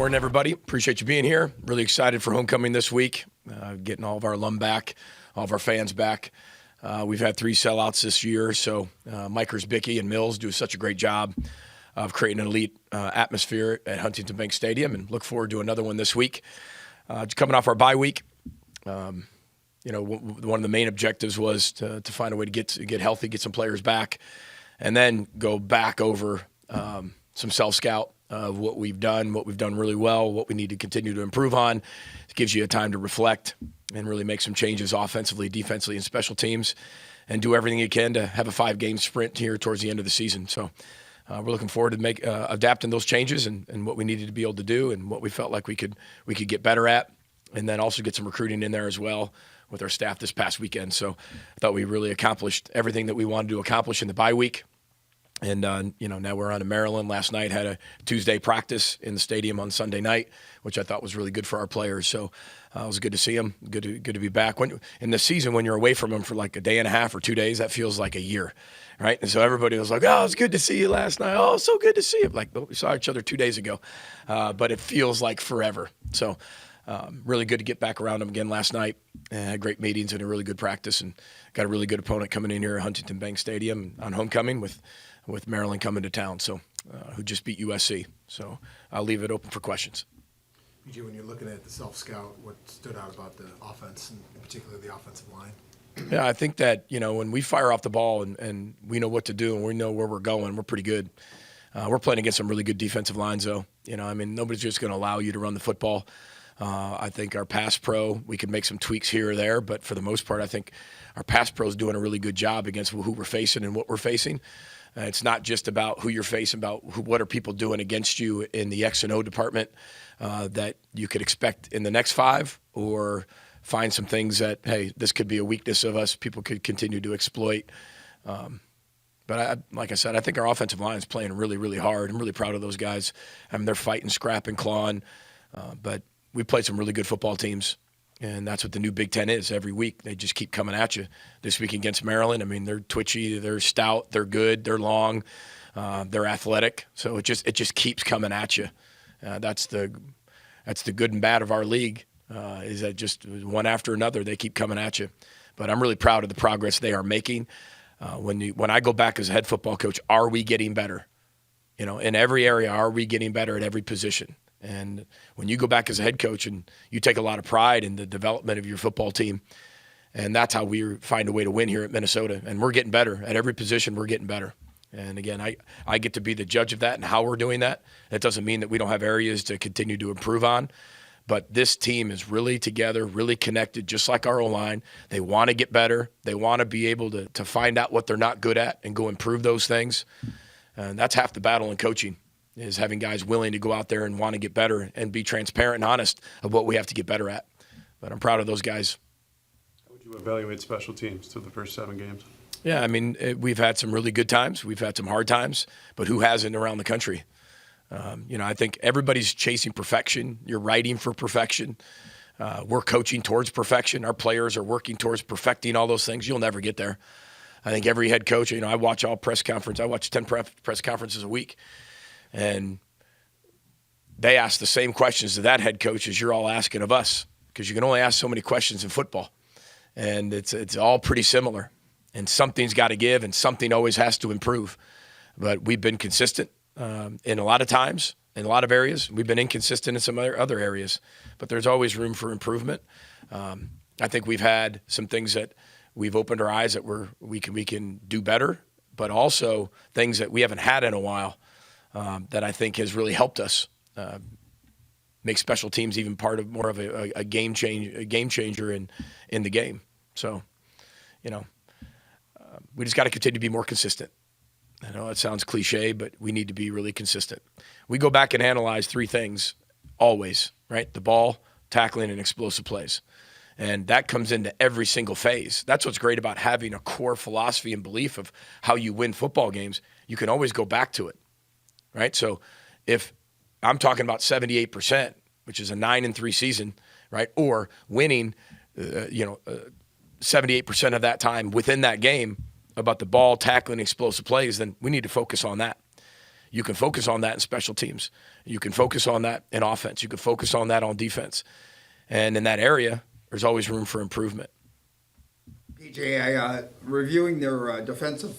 Morning, everybody. Appreciate you being here. Really excited for homecoming this week, getting all of our alum back, all of our fans back. We've had 3 sellouts this year, so Mykers, Bickey, and Mills do such a great job of creating an elite atmosphere at Huntington Bank Stadium, and look forward to another one this week. Coming off our bye week, one of the main objectives was to find a way to get healthy, get some players back, and then go back over some self-scout of what we've done really well, what we need to continue to improve on. It gives you a time to reflect and really make some changes offensively, defensively, and special teams, and do everything you can to have a 5-game sprint here towards the end of the season. So we're looking forward to adapting those changes and what we needed to be able to do and what we felt like we could get better at, and then also get some recruiting in there as well with our staff this past weekend. So I thought we really accomplished everything that we wanted to accomplish in the bye week. And, now we're on to Maryland. Last night had a Tuesday practice in the stadium on Sunday night, which I thought was really good for our players. So it was good to see them, good to be back. In the season, when you're away from them for like a day and a half or 2 days, that feels like a year, right? And so everybody was like, oh, it's good to see you last night. Oh, so good to see you. Like, we saw each other 2 days ago, but it feels like forever. So really good to get back around them again last night. Had great meetings and a really good practice, and got a really good opponent coming in here at Huntington Bank Stadium on homecoming with Maryland coming to town, so who just beat USC. So I'll leave it open for questions. BJ, when you're looking at the self-scout, what stood out about the offense, and in particular the offensive line? Yeah, I think that, when we fire off the ball and we know what to do and we know where we're going, we're pretty good. We're playing against some really good defensive lines, though. Nobody's just going to allow you to run the football. I think our pass pro, we could make some tweaks here or there, but for the most part, I think our pass pro is doing a really good job against who we're facing and what we're facing. It's not just about who you're facing, what are people doing against you in the X and O department that you could expect in the next 5, or find some things that, hey, this could be a weakness of us, people could continue to exploit. But like I said, I think our offensive line is playing really, really hard. I'm really proud of those guys. They're fighting, scrapping, clawing. But we played some really good football teams. And that's what the new Big Ten is. Every week, they just keep coming at you. This week against Maryland, they're twitchy, they're stout, they're good, they're long, they're athletic. So it just keeps coming at you. That's the good and bad of our league, is that just one after another, they keep coming at you. But I'm really proud of the progress they are making. When I go back as a head football coach, are we getting better? In every area, are we getting better at every position? And when you go back as a head coach and you take a lot of pride in the development of your football team, and that's how we find a way to win here at Minnesota. And we're getting better. At every position, we're getting better. And again, I get to be the judge of that and how we're doing that. That doesn't mean that we don't have areas to continue to improve on. But this team is really together, really connected, just like our O-line. They want to get better. They want to be able to find out what they're not good at and go improve those things. And that's half the battle in coaching, is having guys willing to go out there and want to get better and be transparent and honest of what we have to get better at. But I'm proud of those guys. How would you evaluate special teams through the first 7 games? Yeah, we've had some really good times. We've had some hard times, but who hasn't around the country? I think everybody's chasing perfection. You're writing for perfection. We're coaching towards perfection. Our players are working towards perfecting all those things. You'll never get there. I think every head coach, I watch all press conference. I watch 10 press conferences a week. And they ask the same questions to that head coach as you're all asking of us, because you can only ask so many questions in football. And it's all pretty similar. And something's got to give, and something always has to improve. But we've been consistent in a lot of times, in a lot of areas. We've been inconsistent in some other areas. But there's always room for improvement. I think we've had some things that we've opened our eyes that we can do better, but also things that we haven't had in a while. That I think has really helped us make special teams even part of more of a game changer in the game. So, we just got to continue to be more consistent. I know that sounds cliche, but we need to be really consistent. We go back and analyze 3 things always, right? The ball, tackling, and explosive plays. And that comes into every single phase. That's what's great about having a core philosophy and belief of how you win football games. You can always go back to it. Right? So if I'm talking about 78%, which is a 9-3 season, right? Or winning, 78% of that time within that game about the ball, tackling, explosive plays, then we need to focus on that. You can focus on that in special teams. You can focus on that in offense. You can focus on that on defense. And in that area, there's always room for improvement. PJ, reviewing their defensive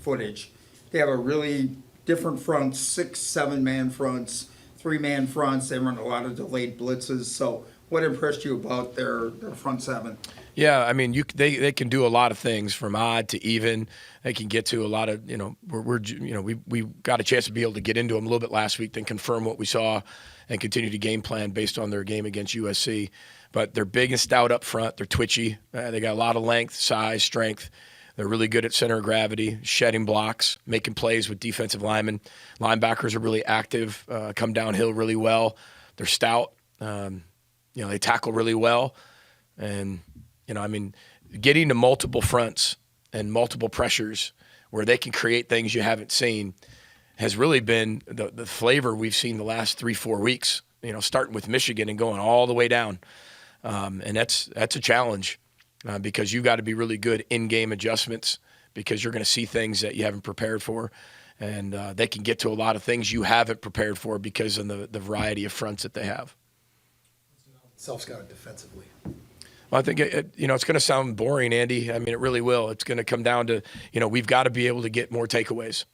footage, they have a really different fronts, 6, 7-man fronts, 3-man fronts. They run a lot of delayed blitzes. So what impressed you about their front seven? Yeah, I mean, they can do a lot of things from odd to even. They can get to a lot of, we got a chance to be able to get into them a little bit last week, then confirm what we saw and continue to game plan based on their game against USC. But they're big and stout up front. They're twitchy. They got a lot of length, size, strength. They're really good at center of gravity, shedding blocks, making plays with defensive linemen. Linebackers are really active, come downhill really well. They're stout. They tackle really well. And, getting to multiple fronts and multiple pressures where they can create things you haven't seen has really been the flavor we've seen the last 3-4 weeks, starting with Michigan and going all the way down. And that's a challenge because you've got to be really good in-game adjustments because you're going to see things that you haven't prepared for. And they can get to a lot of things you haven't prepared for because of the variety of fronts that they have. Self-scout defensively. Well, I think it's going to sound boring, Andy. I mean, it really will. It's going to come down to, we've got to be able to get more takeaways.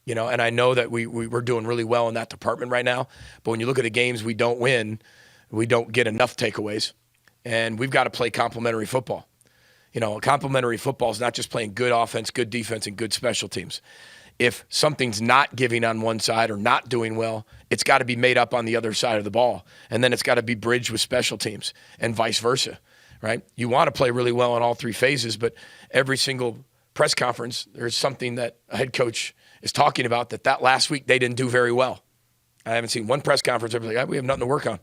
And I know that we're doing really well in that department right now. But when you look at the games we don't win, we don't get enough takeaways. And we've got to play complementary football. Complementary football is not just playing good offense, good defense, and good special teams. If something's not giving on one side or not doing well, it's got to be made up on the other side of the ball. And then it's got to be bridged with special teams and vice versa, right? You want to play really well in all three phases, but every single press conference, there's something that a head coach is talking about that last week they didn't do very well. I haven't seen one press conference where they're like, we have nothing to work on.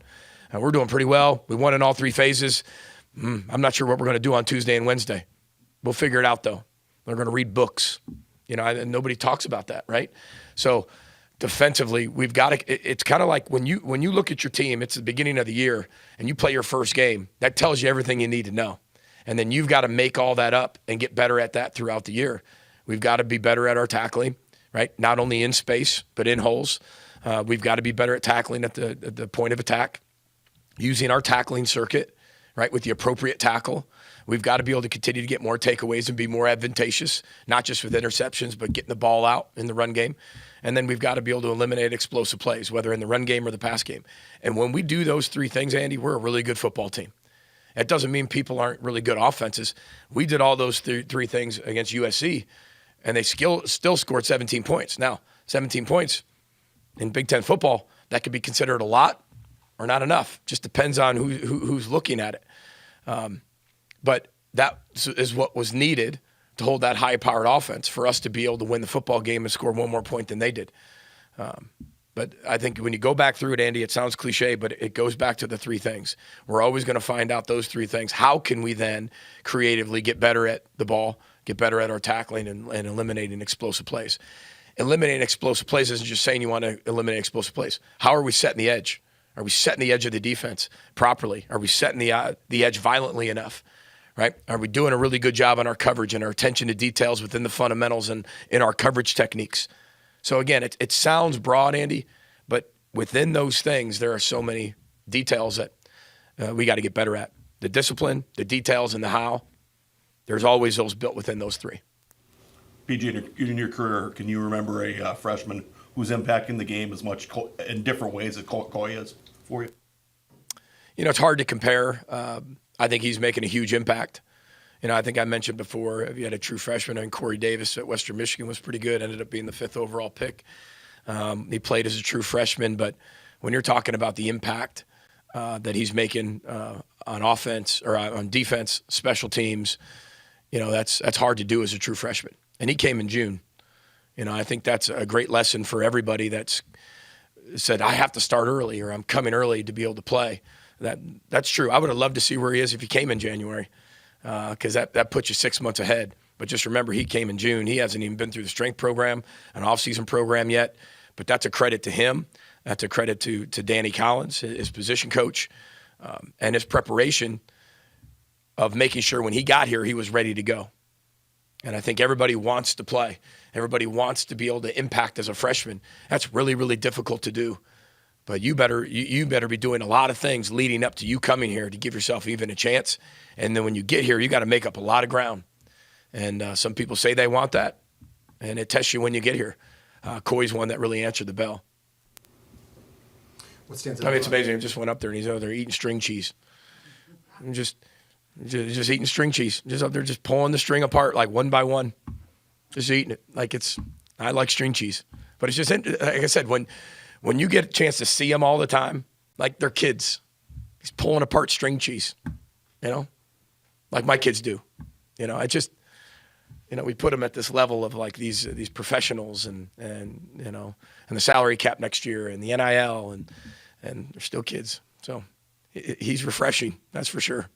We're doing pretty well. We won in all three phases. I'm not sure what we're going to do on Tuesday and Wednesday. We'll figure it out, though. They're going to read books. And nobody talks about that, right? So defensively, we've got to – it's kind of like when you look at your team, it's the beginning of the year, and you play your first game. That tells you everything you need to know. And then you've got to make all that up and get better at that throughout the year. We've got to be better at our tackling, right? Not only in space, but in holes. We've got to be better at tackling at the point of attack, using our tackling circuit, right, with the appropriate tackle. We've got to be able to continue to get more takeaways and be more advantageous, not just with interceptions, but getting the ball out in the run game. And then we've got to be able to eliminate explosive plays, whether in the run game or the pass game. And when we do those three things, Andy, we're a really good football team. That doesn't mean people aren't really good offenses. We did all those three things against USC, and they still scored 17 points. Now, 17 points in Big Ten football, that could be considered a lot or not enough. Just depends on who's looking at it. But that is what was needed to hold that high-powered offense for us to be able to win the football game and score one more point than they did. But I think when you go back through it, Andy, it sounds cliche, but it goes back to the three things. We're always going to find out those three things. How can we then creatively get better at the ball, get better at our tackling, and eliminating explosive plays? Eliminating explosive plays isn't just saying you want to eliminate explosive plays. How are we setting the edge? Are we setting the edge of the defense properly? Are we setting the edge violently enough? Right? Are we doing a really good job on our coverage and our attention to details within the fundamentals and in our coverage techniques? So again, it sounds broad, Andy, but within those things, there are so many details that we got to get better at. The discipline, the details, and the how. There's always those built within those three. PG, in your career, can you remember a freshman who's impacting the game as much in different ways as Coy is for you? It's hard to compare. I think he's making a huge impact. I think I mentioned before, if you had a true freshman, and Corey Davis at Western Michigan was pretty good, ended up being the 5th overall pick. He played as a true freshman, but when you're talking about the impact that he's making on offense or on defense, special teams, that's hard to do as a true freshman. And he came in June. I think that's a great lesson for everybody that's said, I have to start early or I'm coming early to be able to play. That's true. I would have loved to see where he is if he came in January because that puts you 6 months ahead. But just remember, he came in June. He hasn't even been through the strength program, an off-season program yet. But that's a credit to him. That's a credit to Danny Collins, his position coach, and his preparation of making sure when he got here he was ready to go. And I think everybody wants to play. Everybody wants to be able to impact as a freshman. That's really, really difficult to do. But you better be doing a lot of things leading up to you coming here to give yourself even a chance. And then when you get here, you got to make up a lot of ground. And some people say they want that, and it tests you when you get here. Coy's one that really answered the bell. What stands out? I mean, it's amazing. I just went up there, and he's over there eating string cheese. I'm just eating string cheese. Just up there, just pulling the string apart like one by one. Just eating it. I like string cheese. But it's just, like I said, when you get a chance to see them all the time, like they're kids. He's pulling apart string cheese, like my kids do. We put them at this level of like these professionals and the salary cap next year and the NIL and they're still kids. So he's refreshing, that's for sure.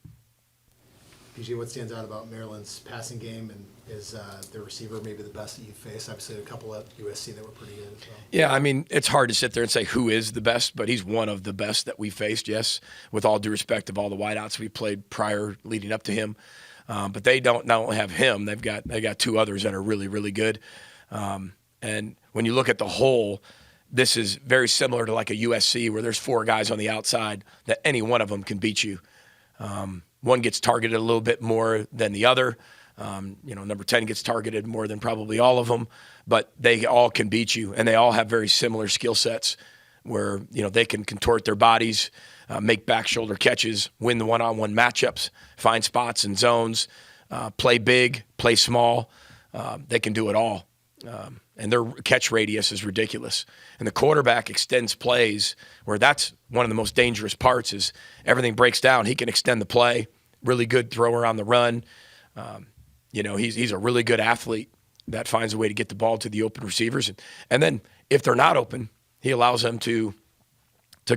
PJ, what stands out about Maryland's passing game, and is their receiver maybe the best that you've faced? Obviously, a couple at USC that were pretty good as well. Yeah, I mean, it's hard to sit there and say who is the best, but he's one of the best that we faced, yes, with all due respect of all the wideouts we played prior leading up to him. But they don't not only have him, they got two others that are really, really good. And when you look at the whole, this is very similar to like a USC where there's four guys on the outside that any one of them can beat you. One gets targeted a little bit more than the other. Number 10 gets targeted more than probably all of them, but they all can beat you, and they all have very similar skill sets where, they can contort their bodies, make back shoulder catches, win the one-on-one matchups, find spots and zones, play big, play small. They can do it all. And their catch radius is ridiculous. And the quarterback extends plays where that's one of the most dangerous parts is everything breaks down. He can extend the play, really good thrower on the run. He's a really good athlete that finds a way to get the ball to the open receivers. And then if they're not open, he allows them to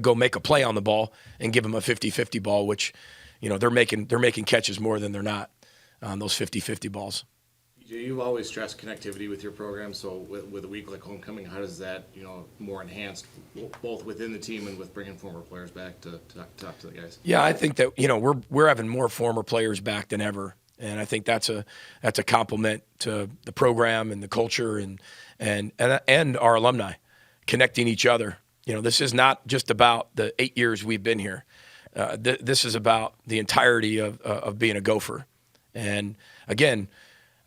go make a play on the ball and give them a 50-50 ball, which, they're making catches more than they're not on those 50-50 balls. You've always stressed connectivity with your program, so with a week like homecoming, how does that, more enhanced both within the team and with bringing former players back to talk to the guys? Yeah, I think that, we're having more former players back than ever. And I think that's a compliment to the program and the culture and our alumni connecting each other. This is not just about the 8 years we've been here. This is about the entirety of being a Gopher. And again,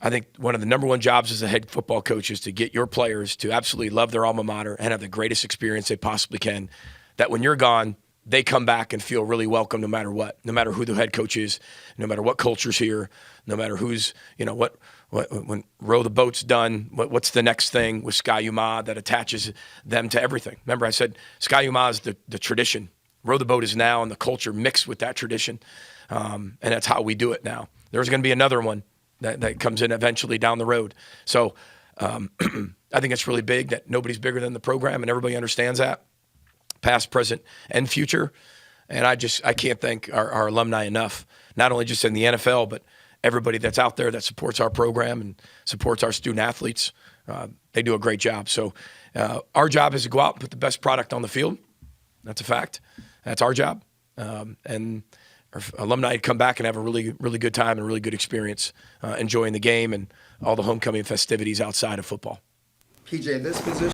I think one of the number one jobs as a head football coach is to get your players to absolutely love their alma mater and have the greatest experience they possibly can. That when you're gone, they come back and feel really welcome no matter what, no matter who the head coach is, no matter what culture's here, no matter who's, what when row the boat's done, what's the next thing with Sky Uma that attaches them to everything. Remember I said Sky Uma is the tradition. Row the boat is now, and the culture mixed with that tradition. And that's how we do it now. There's going to be another one that comes in eventually down the road. So I think it's really big that nobody's bigger than the program, and everybody understands that, past, present, and future. And I can't thank our alumni enough, not only just in the NFL, but everybody that's out there that supports our program and supports our student athletes. They do a great job. So our job is to go out and put the best product on the field. That's a fact. That's our job. And our alumni come back and have a really, really good time and a really good experience enjoying the game and all the homecoming festivities outside of football. PJ, this position